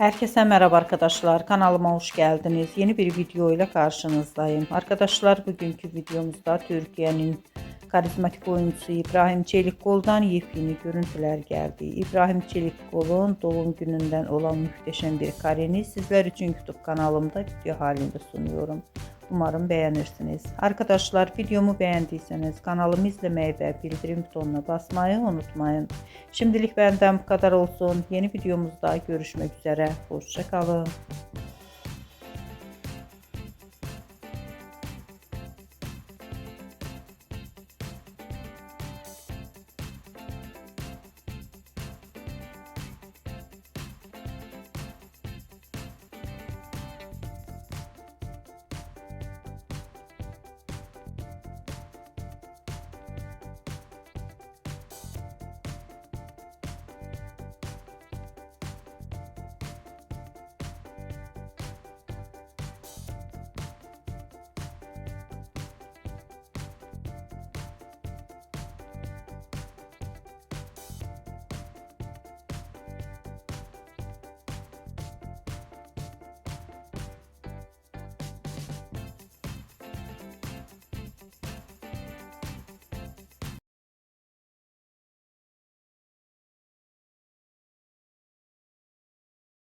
Herkese merhaba arkadaşlar. Kanalıma hoş geldiniz. Yeni bir video ile karşınızdayım. Arkadaşlar bugünkü videomuzda Türkiye'nin karizmatik oyuncusu İbrahim Çelikkol'dan yepyeni görüntüler geldi. İbrahim Çelikkol'un doğum gününden olan muhteşem bir kareni sizler için YouTube kanalımda video halinde sunuyorum. Umarım beğenirsiniz. Arkadaşlar videomu beğendiyseniz kanalımı izlemeyi ve bildirim butonuna basmayı unutmayın. Şimdilik benden bu kadar olsun. Yeni videomuzda görüşmek üzere. Hoşça kalın.